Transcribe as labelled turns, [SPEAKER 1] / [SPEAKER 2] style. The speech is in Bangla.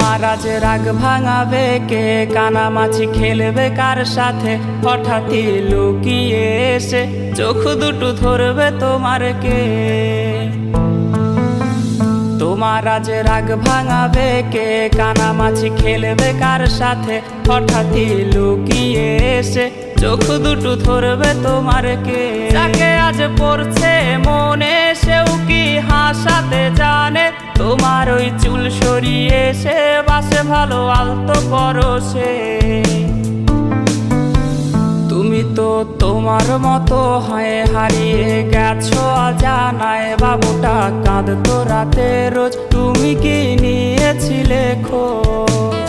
[SPEAKER 1] তোমার আজ রাগ ভাঙাবে কে, কানামাছি খেলবে কার সাথে, হঠাৎই লুকিয়ে এসে চোখ দুটো ধরবে তোমার কে। তোমার আজ রাগ ভাঙাবে কে, কানামাছি খেলবে কার সাথে, হঠাৎই লুকিয়ে এসে চোখ দুটো ধরবে তোমার কে। যাকে আজ পড়ছে মনে সেও কি হাসাতে জানে, তোমার ওই চুল সরিয়ে সে বাসে ভালো আলতো পরশে। তুমি তো তোমার মতো হয়ে হারিয়ে গেছো অজানায়, বাবুটা কাঁদতো রাতে রোজ, তুমি কি নিয়েছিলে খোঁজ?